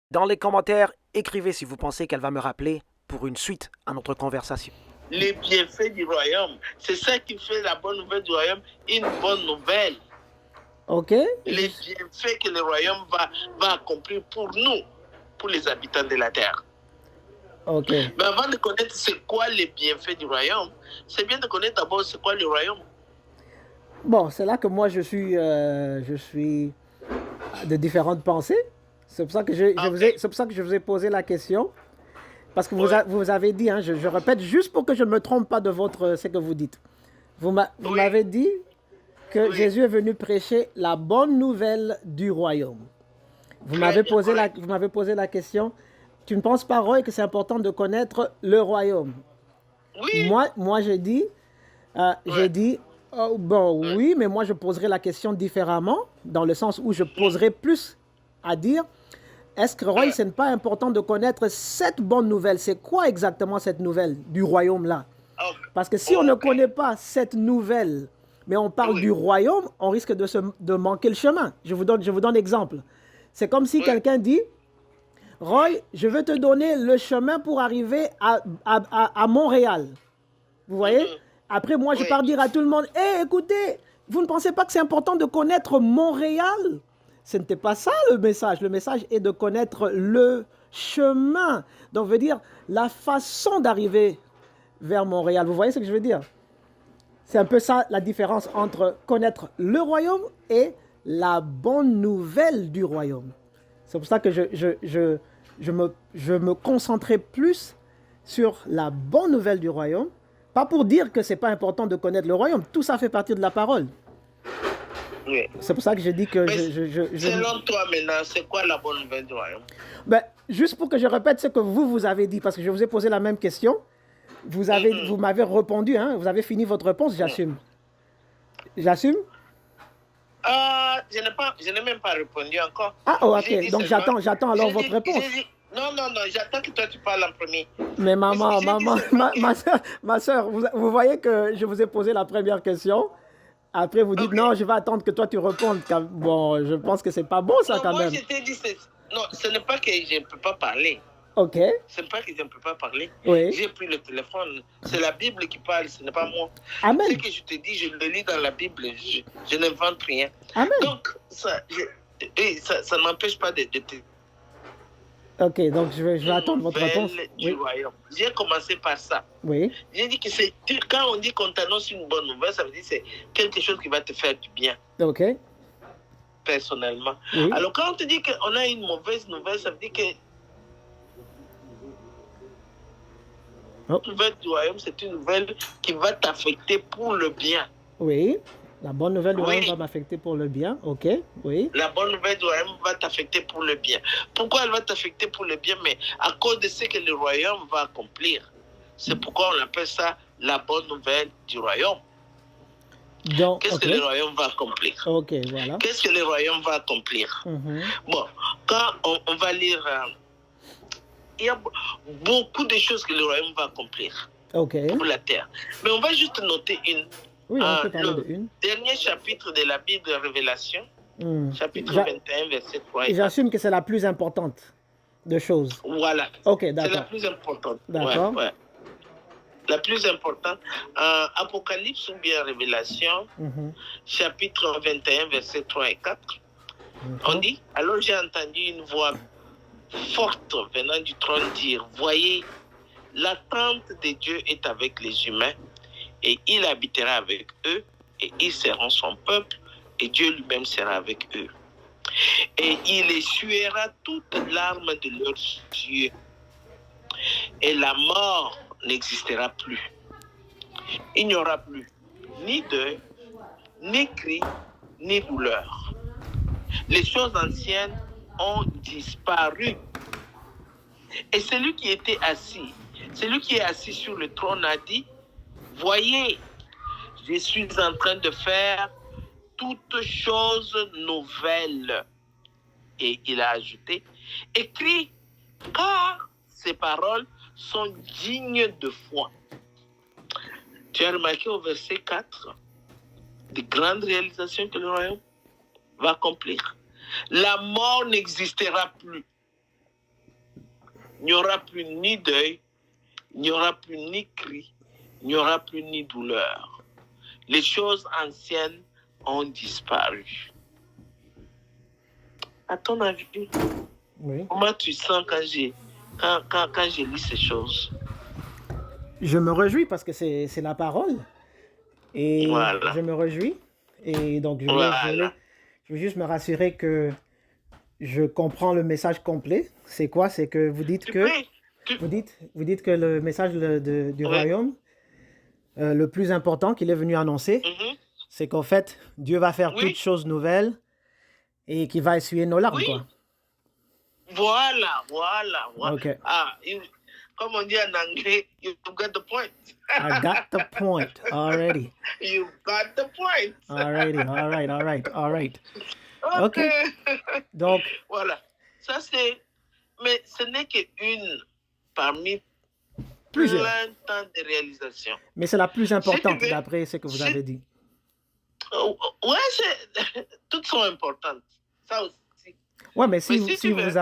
Dans les commentaires, écrivez si vous pensez qu'elle va me rappeler pour une suite à notre conversation. Les bienfaits du royaume. C'est ça qui fait la bonne nouvelle du royaume une bonne nouvelle. Ok. Les bienfaits que le royaume va accomplir pour nous, pour les habitants de la terre. Ok. Mais avant de connaître c'est quoi les bienfaits du royaume, c'est bien de connaître d'abord c'est quoi le royaume. Bon, c'est là que moi je suis de différentes pensées. C'est pour ça que c'est pour ça que je vous ai posé la question. Parce que vous avez dit, hein, je répète juste pour que je ne me trompe pas de ce que vous dites. Vous m'avez dit que Jésus est venu prêcher la bonne nouvelle du royaume. Vous m'avez posé la question. Tu ne penses pas, Roy, que c'est important de connaître le royaume? Oui. Moi j'ai dit, oui, mais moi je poserai la question différemment, dans le sens où je poserai plus à dire, est-ce que, Roy, ce n'est pas important de connaître cette bonne nouvelle? C'est quoi exactement cette nouvelle du royaume-là? Parce que si on ne connaît pas cette nouvelle, mais on parle du royaume, on risque de manquer le chemin. Je vous donne l'exemple. C'est comme si quelqu'un dit, Roy, je veux te donner le chemin pour arriver à Montréal. Vous voyez? Après, moi, je pars dire à tout le monde, hé, écoutez, vous ne pensez pas que c'est important de connaître Montréal? Ce n'était pas ça le message. Le message est de connaître le chemin. Donc, veut dire la façon d'arriver vers Montréal. Vous voyez ce que je veux dire? C'est un peu ça la différence entre connaître le royaume et la bonne nouvelle du royaume. C'est pour ça que je me concentrais plus sur la bonne nouvelle du royaume. Pas pour dire que ce n'est pas important de connaître le royaume. Tout ça fait partie de la parole. Oui. C'est pour ça que je dis que selon toi maintenant, c'est quoi la bonne nouvelle du royaume? Ben, juste pour que je répète ce que vous avez dit, parce que je vous ai posé la même question. Vous m'avez répondu, hein, vous avez fini votre réponse, j'assume. J'assume? Je n'ai même pas répondu encore. Ah, oh, ok. Donc j'attends alors votre réponse. Non, j'attends que toi tu parles en premier. Mais ma soeur, vous voyez que je vous ai posé la première question. Après, vous dites non, je vais attendre que toi tu répondes. Bon, je pense que c'est pas bon ça quand même. Moi, je t'ai dit, non, ce n'est pas que je ne peux pas parler. Ok. Ce n'est pas que je ne peux pas parler. Oui. J'ai pris le téléphone. C'est la Bible qui parle, ce n'est pas moi. Amen. Ce que je te dis, je le lis dans la Bible. Je n'invente rien. Amen. Donc, ça ne m'empêche pas de te... Ok, donc je vais attendre votre réponse. Du royaume. J'ai commencé par ça. Oui. J'ai dit que c'est quand on dit qu'on t'annonce une bonne nouvelle, ça veut dire que c'est quelque chose qui va te faire du bien. Ok. Personnellement. Oui. Alors quand on te dit qu'on a une mauvaise nouvelle, ça veut dire que la nouvelle du royaume, c'est une nouvelle qui va t'affecter pour le bien. Oui. La bonne nouvelle du royaume va m'affecter pour le bien. Ok, oui. La bonne nouvelle du royaume va t'affecter pour le bien. Pourquoi elle va t'affecter pour le bien? Mais à cause de ce que le royaume va accomplir. C'est pourquoi on appelle ça la bonne nouvelle du royaume. Qu'est-ce que le royaume va accomplir? Ok, voilà. Qu'est-ce que le royaume va accomplir? Bon, quand on va lire, il y a beaucoup de choses que le royaume va accomplir pour la terre. Mais on va juste noter une. Oui, on peut parler de une. Dernier chapitre de la Bible de Révélation, chapitre 21, verset 3 et 4. J'assume que c'est la plus importante de choses. Voilà. Ok, d'accord. C'est la plus importante. D'accord. Ouais. La plus importante, Apocalypse ou bien Révélation, chapitre 21, verset 3 et 4. On dit, alors j'ai entendu une voix forte venant du trône dire, voyez, l'attente de Dieu est avec les humains, et il habitera avec eux, et ils seront son peuple, et Dieu lui-même sera avec eux. Et il essuiera toute larme de leurs yeux, et la mort n'existera plus. Il n'y aura plus ni deuil, ni cri, ni douleur. Les choses anciennes ont disparu. Et celui qui était assis, celui qui est assis sur le trône a dit, voyez, je suis en train de faire toutes choses nouvelles. Et il a ajouté, écris, car ces paroles sont dignes de foi. Tu as remarqué au verset 4 de grandes réalisations que le royaume va accomplir. La mort n'existera plus. il n'y aura plus ni deuil, il n'y aura plus ni cri, il n'y aura plus ni douleur. Les choses anciennes ont disparu. À ton avis, comment tu sens quand j'ai lu ces choses? Je me réjouis parce que c'est la parole. Et voilà. Je me réjouis. Et donc, je veux juste me rassurer que je comprends le message complet. C'est quoi? C'est que vous dites vous dites que le message du royaume, le plus important qu'il est venu annoncer, c'est qu'en fait, Dieu va faire toutes choses nouvelles et qu'il va essuyer nos larmes, quoi. Voilà. Okay. Comme on dit en anglais, you got the point. I got the point already. You got the point. Alrighty, all right. Ok. Donc. Voilà. Ça c'est. Mais ce n'est qu'une parmi plusieurs plein de réalisations. Mais c'est la plus importante d'après ce que vous avez dit. Ouais, toutes sont importantes. Ça aussi. Ouais, mais si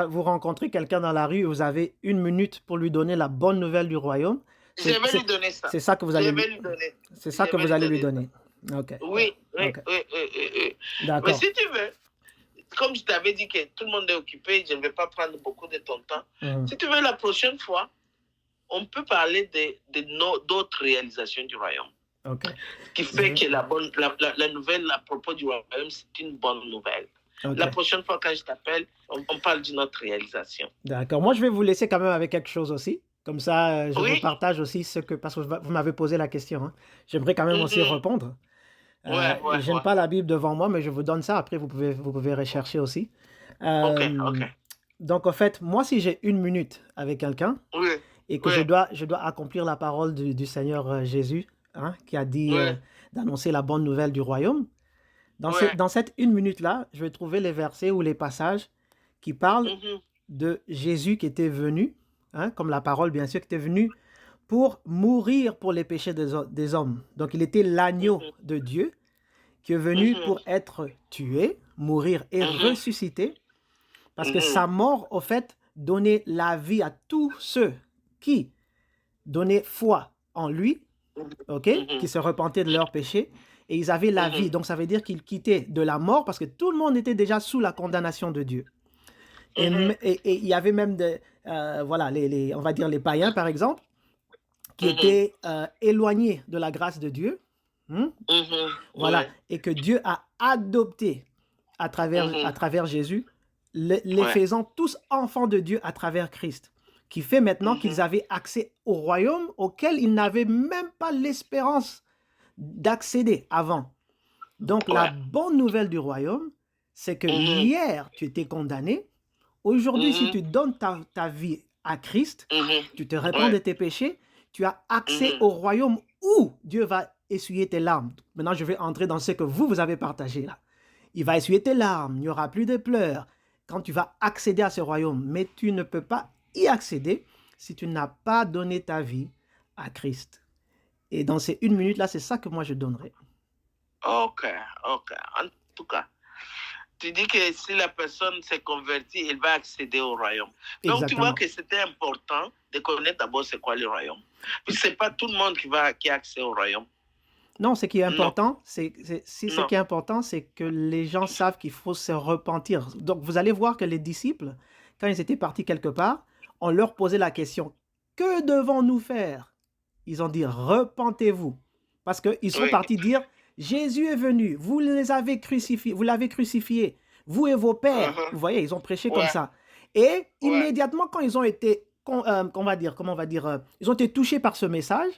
vous rencontrez quelqu'un dans la rue et vous avez 1 minute pour lui donner la bonne nouvelle du royaume, je vais lui donner ça. C'est ça que vous allez lui donner. C'est ça que vous allez lui donner. Ok. Oui. D'accord. Mais si tu veux, comme je t'avais dit que tout le monde est occupé, je ne vais pas prendre beaucoup de ton temps. Si tu veux, la prochaine fois, on peut parler d'autres réalisations du royaume. Okay. Ce qui fait que la nouvelle à propos du royaume, c'est une bonne nouvelle. Okay. La prochaine fois, quand je t'appelle, on parle d'une autre réalisation. D'accord. Moi, je vais vous laisser quand même avec quelque chose aussi. Comme ça, je vous partage aussi parce que vous m'avez posé la question. Hein. J'aimerais quand même aussi répondre. Je n'ai pas la Bible devant moi, mais je vous donne ça. Après, vous pouvez rechercher aussi. Ok. Donc, en fait, moi, si j'ai 1 minute avec quelqu'un et que je dois accomplir la parole du Seigneur Jésus, hein, qui a dit d'annoncer la bonne nouvelle du royaume, dans cette 1 minute-là, je vais trouver les versets ou les passages qui parlent de Jésus qui était venu, hein, comme la parole, bien sûr, qui était venu pour mourir pour les péchés des hommes. Donc, il était l'agneau de Dieu qui est venu pour être tué, mourir et ressusciter, parce que sa mort, au fait, donnait la vie à tous ceux qui donnaient foi en lui, qui se repentaient de leurs péchés, et ils avaient la vie. Donc, ça veut dire qu'ils quittaient de la mort parce que tout le monde était déjà sous la condamnation de Dieu. Et il y avait même, on va dire les païens, par exemple, qui étaient éloignés de la grâce de Dieu. Voilà. Et que Dieu a adopté à travers Jésus, les faisant tous enfants de Dieu à travers Christ, qui fait maintenant qu'ils avaient accès au royaume auquel ils n'avaient même pas l'espérance d'accéder avant. Donc, la bonne nouvelle du royaume, c'est que hier, tu étais condamné. Aujourd'hui, si tu donnes ta vie à Christ, tu te répands de tes péchés, tu as accès au royaume où Dieu va essuyer tes larmes. Maintenant, je vais entrer dans ce que vous avez partagé là. Il va essuyer tes larmes, il n'y aura plus de pleurs quand tu vas accéder à ce royaume. Mais tu ne peux pas y accéder si tu n'as pas donné ta vie à Christ. Et dans ces 1 minute-là, c'est ça que moi je donnerai. Ok. En tout cas, tu dis que si la personne s'est convertie, elle va accéder au royaume. Donc, exactement. Tu vois que c'était important de connaître d'abord c'est quoi le royaume. Puis, ce n'est pas tout le monde qui a accès au royaume. Non, ce qui est important, c'est que les gens savent qu'il faut se repentir. Donc, vous allez voir que les disciples, quand ils étaient partis quelque part, on leur posait la question, que devons-nous faire? Ils ont dit, repentez-vous. Parce qu'ils sont partis dire, Jésus est venu, vous l'avez crucifié, vous et vos pères. Vous voyez, ils ont prêché comme ça. Et immédiatement, quand ils ont été, ils ont été touchés par ce message,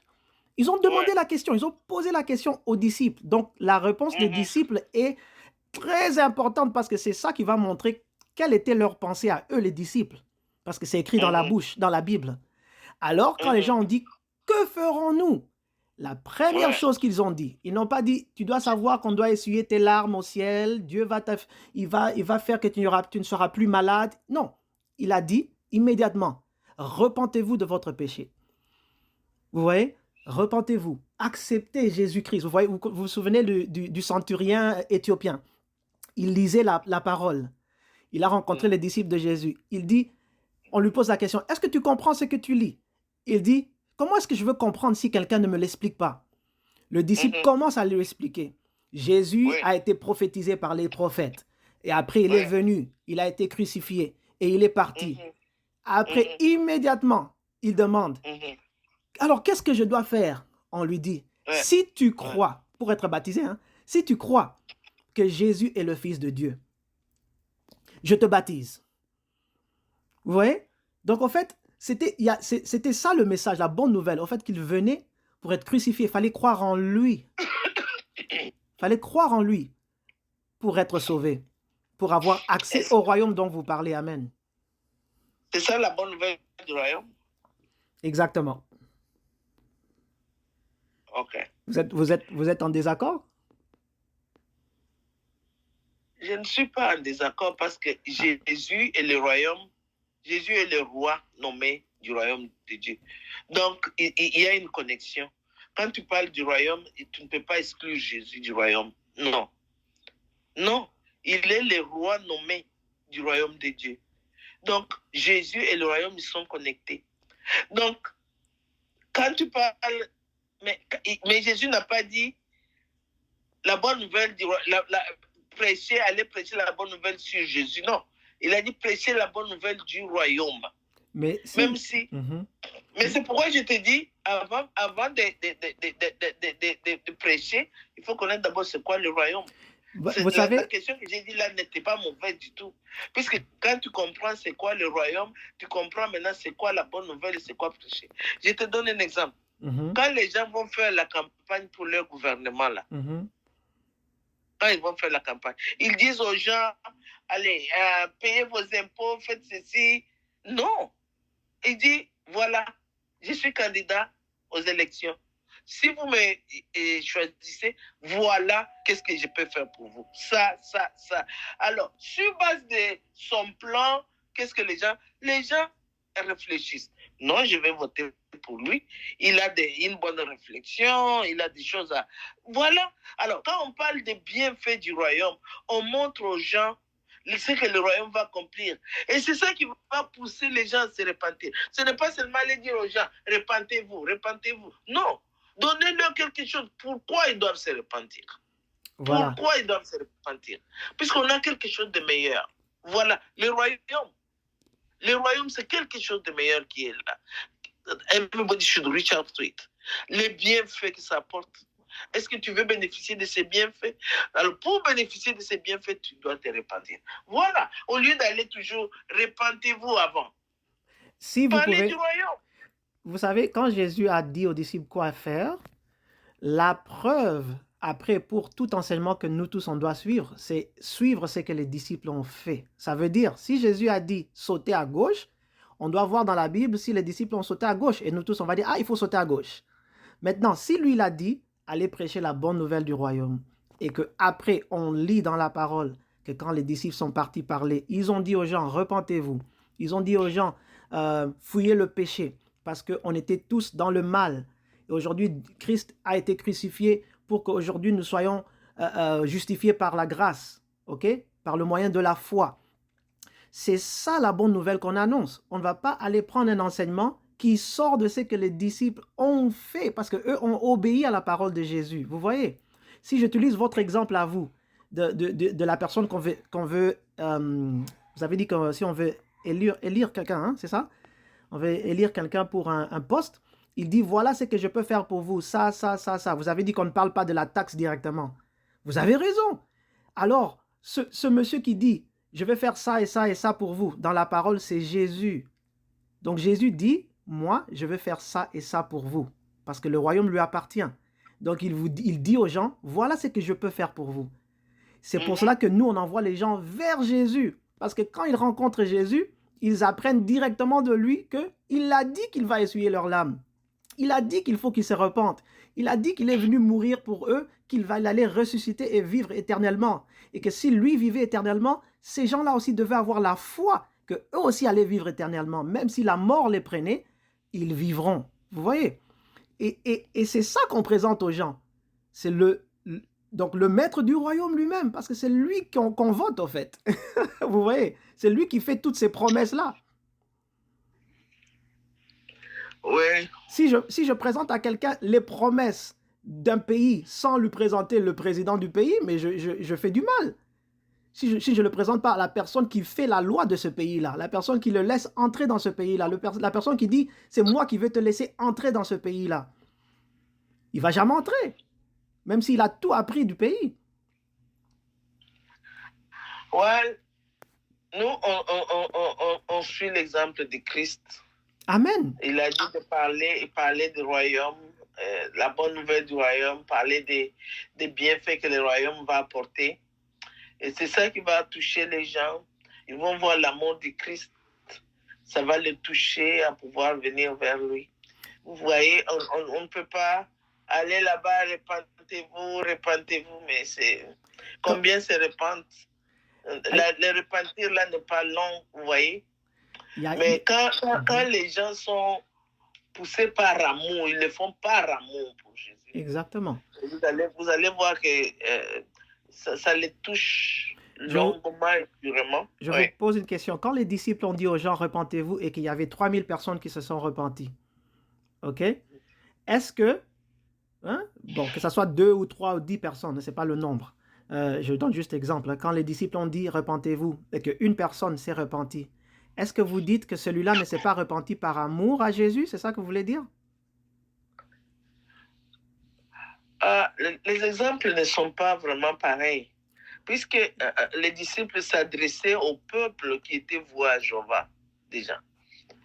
ils ont demandé la question, ils ont posé la question aux disciples. Donc, la réponse des disciples est très importante parce que c'est ça qui va montrer quelle était leur pensée à eux, les disciples. Parce que c'est écrit dans la Bible. Alors, quand les gens ont dit, que ferons-nous? La première chose qu'ils ont dit, ils n'ont pas dit, tu dois savoir qu'on doit essuyer tes larmes au ciel, Dieu il va faire que tu ne seras plus malade. Non, il a dit immédiatement, repentez-vous de votre péché. Vous voyez? Repentez-vous, acceptez Jésus-Christ. Vous voyez, vous vous souvenez du centurion éthiopien. Il lisait la parole. Il a rencontré les disciples de Jésus. Il dit, On lui pose la question, est-ce que tu comprends ce que tu lis? Il dit, comment est-ce que je veux comprendre si quelqu'un ne me l'explique pas? Le disciple commence à lui expliquer. Jésus a été prophétisé par les prophètes. Et après, il est venu, il a été crucifié et il est parti. Après, immédiatement, il demande, alors qu'est-ce que je dois faire? On lui dit, si tu crois, pour être baptisé, hein, si tu crois que Jésus est le Fils de Dieu, je te baptise. Vous voyez? Donc, en fait, c'était ça le message, la bonne nouvelle. En fait, qu'il venait pour être crucifié. Il fallait croire en lui. Il fallait croire en lui pour être sauvé, pour avoir accès au royaume dont vous parlez. Amen. C'est ça la bonne nouvelle du royaume? Exactement. Ok. Vous êtes en désaccord? Je ne suis pas en désaccord parce que Jésus est le royaume. Jésus est le roi nommé du royaume de Dieu. Donc, il y a une connexion. Quand tu parles du royaume, tu ne peux pas exclure Jésus du royaume. Non. Non. Il est le roi nommé du royaume de Dieu. Donc, Jésus et le royaume, ils sont connectés. Donc, quand tu parles... Mais Jésus n'a pas dit la bonne nouvelle du royaume... aller prêcher la bonne nouvelle sur Jésus. Non. Il a dit prêcher la bonne nouvelle du royaume. Mais même si... Mais c'est pourquoi je te dis, avant de prêcher, il faut connaître d'abord c'est quoi le royaume. Vous savez... La question que j'ai dit là n'était pas mauvaise du tout. Puisque quand tu comprends c'est quoi le royaume, tu comprends maintenant c'est quoi la bonne nouvelle et c'est quoi prêcher. Je te donne un exemple. Quand les gens vont faire la campagne pour leur gouvernement, là, quand ils vont faire la campagne, ils disent aux gens, allez, payez vos impôts, faites ceci. Non. Il dit, voilà, je suis candidat aux élections. Si vous me choisissez, voilà qu'est-ce que je peux faire pour vous. Ça. Alors, sur base de son plan, qu'est-ce que les gens réfléchissent. Non, je vais voter pour lui. Il a une bonne réflexion, il a des choses à... Voilà. Alors, quand on parle des bienfaits du royaume, on montre aux gens ce que le royaume va accomplir. Et c'est ça qui va pousser les gens à se repentir. Ce n'est pas seulement aller dire aux gens, repentez-vous, repentez-vous. Non. Donnez-leur quelque chose. Pourquoi ils doivent se repentir? Voilà. Pourquoi ils doivent se repentir? Puisqu'on a quelque chose de meilleur. Voilà. Le royaume, c'est quelque chose de meilleur qui est là. Everybody should reach out to it. Les bienfaits que ça apporte. Est-ce que tu veux bénéficier de ces bienfaits? Alors, pour bénéficier de ces bienfaits, tu dois te repentir. Voilà. Au lieu d'aller toujours, repentez-vous avant. Si vous Parlez pouvez... du royaume. Vous savez, quand Jésus a dit aux disciples quoi faire, la preuve, après, pour tout enseignement que nous tous, on doit suivre, c'est suivre ce que les disciples ont fait. Ça veut dire, si Jésus a dit sauter à gauche, on doit voir dans la Bible si les disciples ont sauté à gauche. Et nous tous, on va dire, ah, il faut sauter à gauche. Maintenant, si lui, il a dit, allez prêcher la bonne nouvelle du royaume, et qu'après, on lit dans la parole que quand les disciples sont partis parler, ils ont dit aux gens, repentez-vous. Ils ont dit aux gens, fouillez le péché, parce qu'on était tous dans le mal. Et aujourd'hui, Christ a été crucifié pour qu'aujourd'hui, nous soyons justifiés par la grâce, ok? Par le moyen de la foi. C'est ça la bonne nouvelle qu'on annonce. On ne va pas aller prendre un enseignement qui sort de ce que les disciples ont fait, parce qu'eux ont obéi à la parole de Jésus. Vous voyez? Si j'utilise votre exemple à vous, de la personne qu'on veut vous avez dit que si on veut élire quelqu'un, hein, c'est ça? On veut élire quelqu'un pour un poste. Il dit, voilà ce que je peux faire pour vous, ça. Vous avez dit qu'on ne parle pas de la taxe directement. Vous avez raison. Alors, ce monsieur qui dit, je vais faire ça et ça et ça pour vous, dans la parole, c'est Jésus. Donc Jésus dit, moi, je vais faire ça et ça pour vous, parce que le royaume lui appartient. Donc il dit aux gens, voilà ce que je peux faire pour vous. C'est pour cela que nous, on envoie les gens vers Jésus. Parce que quand ils rencontrent Jésus, ils apprennent directement de lui qu'il a dit qu'il va essuyer leurs larmes. Il a dit qu'il faut qu'ils se repentent. Il a dit qu'il est venu mourir pour eux, qu'il va aller ressusciter et vivre éternellement. Et que si lui vivait éternellement, ces gens-là aussi devaient avoir la foi qu'eux aussi allaient vivre éternellement. Même si la mort les prenait, ils vivront. Vous voyez? Et c'est ça qu'on présente aux gens. C'est donc le maître du royaume lui-même, parce que c'est lui qu'on vote, en fait. Vous voyez? C'est lui qui fait toutes ces promesses-là. Oui. Si je présente à quelqu'un les promesses d'un pays sans lui présenter le président du pays, mais je fais du mal. Si je ne le présente pas à la personne qui fait la loi de ce pays-là, la personne qui le laisse entrer dans ce pays-là, la personne qui dit, c'est moi qui vais te laisser entrer dans ce pays-là, il ne va jamais entrer, même s'il a tout appris du pays. Ouais, nous, on suit l'exemple de Christ. Amen. Il a dit de parler du royaume, la bonne nouvelle du royaume, parler des bienfaits que le royaume va apporter. Et c'est ça qui va toucher les gens. Ils vont voir l'amour du Christ. Ça va les toucher à pouvoir venir vers lui. Vous voyez, on ne peut pas aller là-bas, répentez-vous, mais c'est combien se répandent. Le repentir là n'est pas long, vous voyez. Mais quand les gens sont poussés par amour, ils le font par amour pour Jésus. Exactement. Vous allez voir que ça les touche longuement et durement. Je vous pose une question. Quand les disciples ont dit aux gens, repentez-vous, et qu'il y avait 3000 personnes qui se sont repenties, ok? Est-ce que, bon, que ce soit 2 ou 3 ou 10 personnes, ce n'est pas le nombre. Je donne juste exemple. Quand les disciples ont dit, repentez-vous, et qu'une personne s'est repentie, est-ce que vous dites que celui-là ne s'est pas repenti par amour à Jésus? C'est ça que vous voulez dire? Les exemples ne sont pas vraiment pareils. Puisque les disciples s'adressaient au peuple qui était voué à Jéhovah, déjà.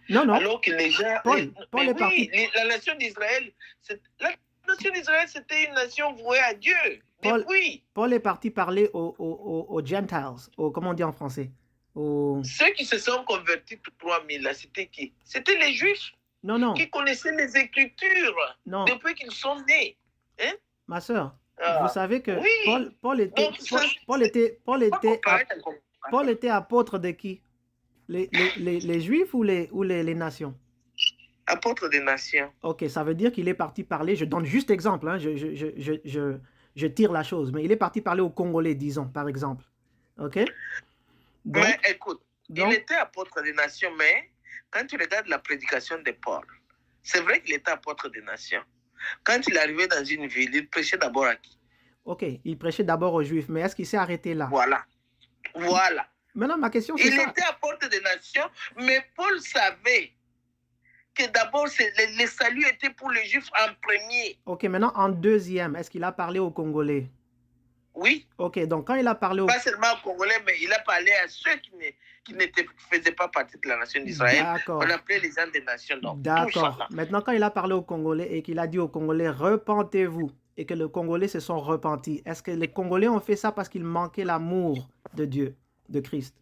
Non. Alors que les gens... Paul est parti. La nation d'Israël, c'était une nation vouée à Dieu. Paul est parti parler aux Gentiles, comment on dit en français? Ceux qui se sont convertis pour 3000, là, c'était qui? C'était les Juifs. Non. Qui connaissaient les Écritures depuis qu'ils sont nés. Hein? Ma soeur, vous savez que oui. Paul était apôtre de qui? Les Juifs ou les nations? Apôtre des nations. Ok, ça veut dire qu'il est parti parler, je donne juste exemple, hein, je tire la chose, mais il est parti parler aux Congolais, disons, par exemple. Ok? Donc, mais écoute, il était apôtre des nations, mais quand tu regardes la prédication de Paul, c'est vrai qu'il était apôtre des nations. Quand il arrivait dans une ville, il prêchait d'abord à qui? Ok, il prêchait d'abord aux Juifs, mais est-ce qu'il s'est arrêté là? Voilà. Maintenant, ma question, c'est ça. Il était apôtre des nations, mais Paul savait que d'abord, le salut était pour les Juifs en premier. Ok, maintenant, en deuxième, est-ce qu'il a parlé aux Congolais? Oui. Ok, donc quand il a parlé pas seulement aux Congolais, mais il a parlé à ceux qui ne faisaient pas partie de la nation d'Israël. On appelait les gens des nations. D'accord. Maintenant, quand il a parlé aux Congolais et qu'il a dit aux Congolais, repentez-vous, et que les Congolais se sont repentis, est-ce que les Congolais ont fait ça parce qu'ils manquaient l'amour de Dieu, de Christ?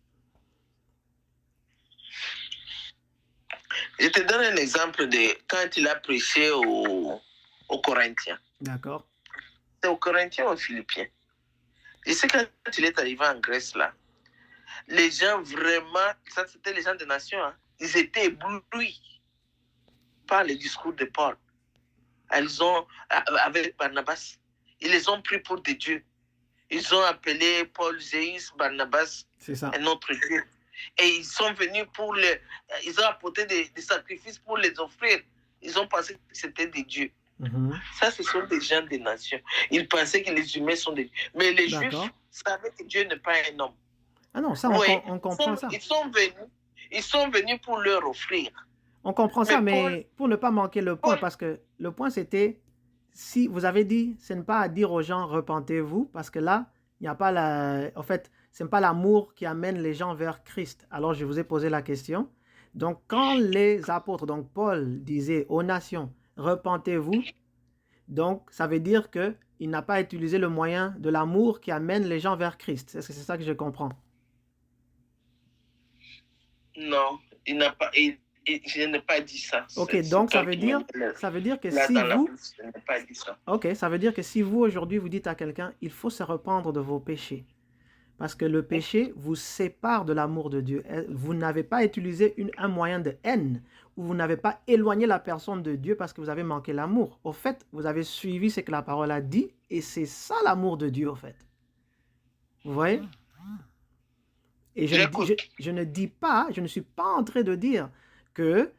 Je te donne un exemple de quand il a prêché aux Corinthiens. D'accord. C'est aux Corinthiens ou aux Philippiens. Je sais quand il est arrivé en Grèce, là, les gens vraiment, ça c'était les gens des nations, hein, ils étaient éblouis par le discours de Paul. Avec Barnabas, ils les ont pris pour des dieux. Ils ont appelé Paul Zéus, Barnabas, un autre dieu. Et ils sont venus ils ont apporté des sacrifices pour les offrir. Ils ont pensé que c'était des dieux. Ça, ce sont des gens des nations. Ils pensaient que les humains sont des dieux. Mais les Juifs savaient que Dieu n'est pas un homme. Ah non, ça, on comprend ça. Ils sont venus pour leur offrir. On comprend ça, mais pour ne pas manquer le point, parce que le point, c'était, si vous avez dit, ce n'est pas à dire aux gens, repentez-vous, parce que là, il n'y a pas en fait, ce n'est pas l'amour qui amène les gens vers Christ. Alors, je vous ai posé la question. Donc, quand les apôtres, donc Paul disait aux nations, repentez-vous, donc ça veut dire qu'il n'a pas utilisé le moyen de l'amour qui amène les gens vers Christ. Est-ce que c'est ça que je comprends? Non, il n'a pas... Je n'ai pas dit ça. Ok, donc ça veut dire que si vous... Je n'ai pas dit ça. Ok, ça veut dire que si vous, aujourd'hui, vous dites à quelqu'un, il faut se rependre de vos péchés, parce que le péché vous sépare de l'amour de Dieu. Vous n'avez pas utilisé un moyen de haine, ou vous n'avez pas éloigné la personne de Dieu parce que vous avez manqué l'amour. Au fait, vous avez suivi ce que la parole a dit, et c'est ça l'amour de Dieu, au fait. Vous voyez? Et je ne suis pas en train de dire que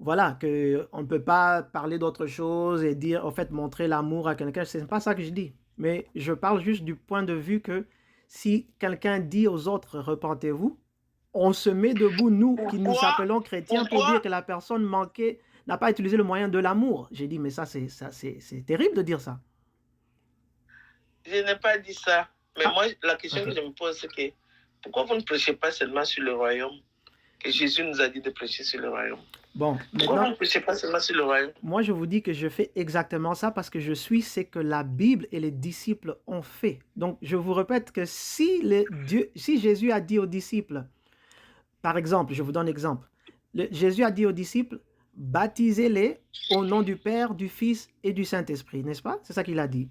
voilà, qu'on ne peut pas parler d'autre chose et dire, en fait, montrer l'amour à quelqu'un. C'est pas ça que je dis. Mais je parle juste du point de vue que si quelqu'un dit aux autres, repentez-vous, on se met debout, nous qui nous appelons chrétiens, pour dire que la personne manquait, n'a pas utilisé le moyen de l'amour. J'ai dit, mais ça, c'est terrible de dire ça. Je n'ai pas dit ça. Mais moi, la question que je me pose, c'est que pourquoi vous ne prêchez pas seulement sur le royaume? Que Jésus nous a dit de prêcher sur le royaume. Bon, pourquoi vous ne prêchez pas seulement sur le royaume? Moi, je vous dis que je fais exactement ça parce que je suis ce que la Bible et les disciples ont fait. Donc, je vous répète que si Jésus a dit aux disciples, par exemple, je vous donne un exemple, Jésus a dit aux disciples, baptisez-les au nom du Père, du Fils et du Saint-Esprit, n'est-ce pas? C'est ça qu'il a dit.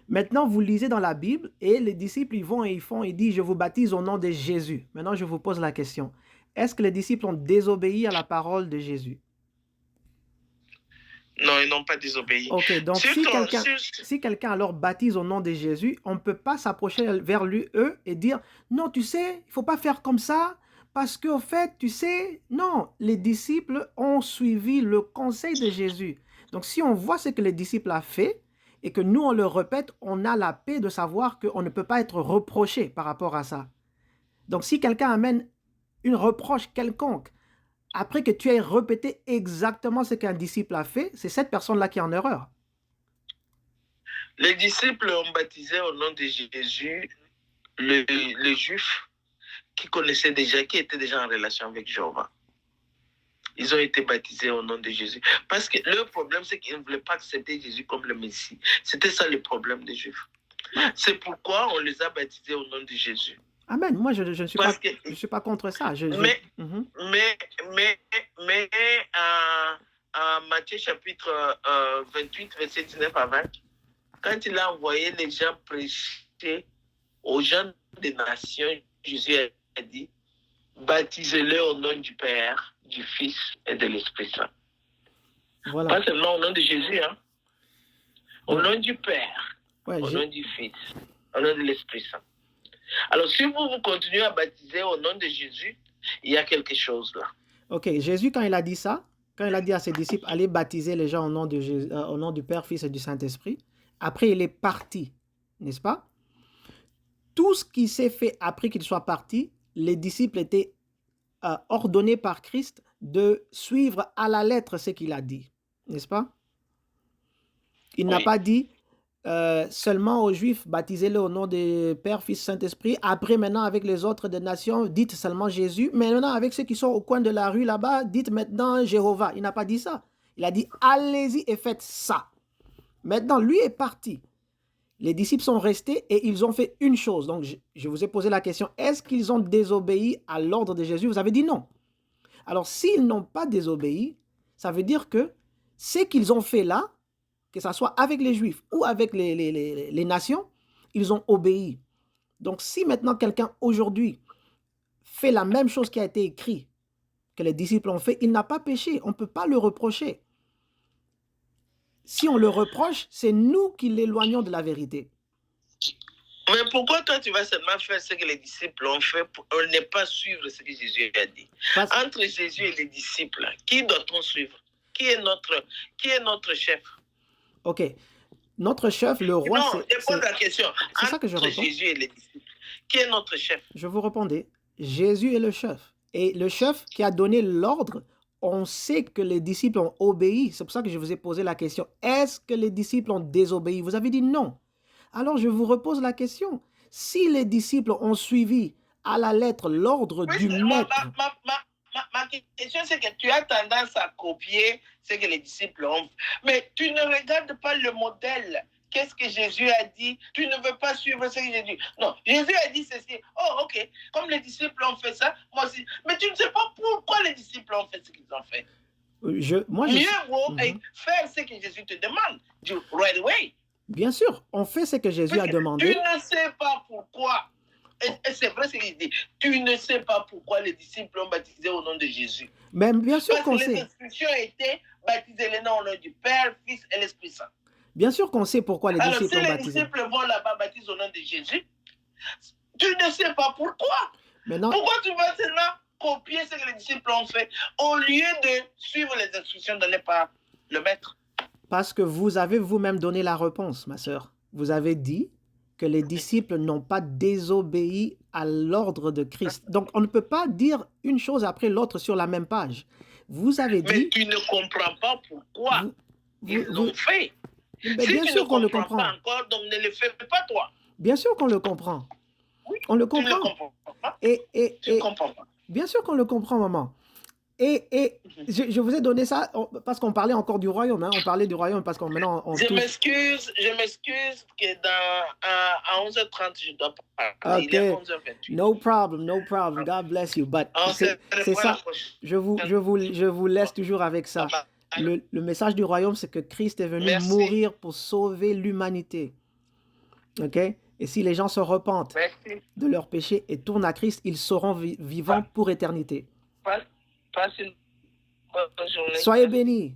Maintenant, vous lisez dans la Bible et les disciples, ils vont et ils disent, je vous baptise au nom de Jésus. Maintenant, je vous pose la question. Est-ce que les disciples ont désobéi à la parole de Jésus? Non, ils n'ont pas désobéi. Ok, donc si quelqu'un alors baptise au nom de Jésus, on ne peut pas s'approcher vers lui, eux, et dire, non, tu sais, il ne faut pas faire comme ça, parce qu'au fait, tu sais, non, les disciples ont suivi le conseil de Jésus. Donc, si on voit ce que les disciples ont fait, et que nous, on le répète, on a la paix de savoir qu'on ne peut pas être reproché par rapport à ça. Donc, si quelqu'un amène une reproche quelconque, après que tu aies répété exactement ce qu'un disciple a fait, c'est cette personne-là qui est en erreur. Les disciples ont baptisé au nom de Jésus les Juifs qui connaissaient déjà, qui étaient déjà en relation avec Jéhovah. Ils ont été baptisés au nom de Jésus. Parce que le problème, c'est qu'ils ne voulaient pas accepter Jésus comme le Messie. C'était ça le problème des Juifs. C'est pourquoi on les a baptisés au nom de Jésus. Amen. Moi, je ne suis pas contre ça. Mais en Matthieu chapitre 28, verset 19 à 20, quand il a envoyé les gens prêcher aux gens des nations, Jésus a dit, baptisez-les au nom du Père, du Fils et de l'Esprit Saint. Voilà. Pas seulement au nom de Jésus, hein? Au nom du Père, au nom du Fils, au nom de l'Esprit Saint. Alors, si vous continuez à baptiser au nom de Jésus, il y a quelque chose là. Ok, Jésus, quand il a dit ça, quand il a dit à ses disciples, allez baptiser les gens au nom, au nom du Père, Fils et du Saint-Esprit, après il est parti, n'est-ce pas? Tout ce qui s'est fait après qu'il soit parti, les disciples étaient ordonnés par Christ de suivre à la lettre ce qu'il a dit, n'est-ce pas? Il n'a pas dit seulement aux Juifs, baptisez-les au nom du Père, Fils, Saint-Esprit. Après, maintenant, avec les autres des nations, dites seulement Jésus. Mais maintenant, avec ceux qui sont au coin de la rue là-bas, dites maintenant Jéhovah. Il n'a pas dit ça. Il a dit, allez-y et faites ça. Maintenant, lui est parti. Les disciples sont restés et ils ont fait une chose. Donc, je vous ai posé la question, est-ce qu'ils ont désobéi à l'ordre de Jésus? Vous avez dit non. Alors, s'ils n'ont pas désobéi, ça veut dire que ce qu'ils ont fait là, que ce soit avec les Juifs ou avec les nations, ils ont obéi. Donc, si maintenant quelqu'un aujourd'hui fait la même chose qui a été écrit, que les disciples ont fait, il n'a pas péché. On ne peut pas le reprocher. Si on le reproche, c'est nous qui l'éloignons de la vérité. Mais pourquoi toi tu vas seulement faire ce que les disciples ont fait pour ne pas suivre ce que Jésus a dit? Entre Jésus et les disciples, qui doit-on suivre? Qui est notre chef? Ok. Notre chef, le roi, non, je pose la question. C'est ça que je réponds. Jésus et les disciples, qui est notre chef? Je vous répondais. Jésus est le chef. Et le chef qui a donné l'ordre, on sait que les disciples ont obéi. C'est pour ça que je vous ai posé la question. Est-ce que les disciples ont désobéi? Vous avez dit non. Alors je vous repose la question. Si les disciples ont suivi à la lettre l'ordre du maître... Ma question, c'est que tu as tendance à copier ce que les disciples ont fait. Mais tu ne regardes pas le modèle. Qu'est-ce que Jésus a dit? Tu ne veux pas suivre ce que Jésus dit. Non, Jésus a dit ceci. Oh, ok. Comme les disciples ont fait ça, moi aussi. Mais tu ne sais pas pourquoi les disciples ont fait ce qu'ils ont fait. Mieux vaut faire ce que Jésus te demande. Du right away. Bien sûr, on fait ce que Jésus a demandé. Tu ne sais pas pourquoi. Et c'est vrai ce qu'il dit. Tu ne sais pas pourquoi les disciples ont baptisé au nom de Jésus. Même bien sûr qu'on sait. Les instructions étaient baptiser les noms au nom du Père, Fils et l'Esprit Saint. Bien sûr qu'on sait pourquoi les disciples ont baptisé. Alors si les disciples vont là-bas baptiser au nom de Jésus, tu ne sais pas pourquoi. Maintenant, pourquoi tu vas seulement copier ce que les disciples ont fait au lieu de suivre les instructions données par le maître. Parce que vous avez vous-même donné la réponse, ma sœur. Vous avez dit que les disciples n'ont pas désobéi à l'ordre de Christ. Donc, on ne peut pas dire une chose après l'autre sur la même page. Vous avez dit... Mais tu ne comprends pas pourquoi ils l'ont fait. Mais si bien tu sûr ne qu'on le comprends comprend. pas encore, donc ne le fais pas toi. Bien sûr qu'on le comprend. Oui, On le tu ne comprend. le comprends pas. Tu ne comprends pas. Bien sûr qu'on le comprend, maman. Et je vous ai donné ça parce qu'on parlait encore du royaume. Hein. On parlait du royaume parce qu'on maintenant on Je m'excuse que à 11h30, je dois parler. Okay. Il est 11h28. No problem. God bless you. But c'est ça. Je vous laisse toujours avec ça. Le message du royaume, c'est que Christ est venu mourir pour sauver l'humanité. OK? Et si les gens se repentent de leurs péchés et tournent à Christ, ils seront vivants pour éternité. Passe une bonne journée. Soyez bénis.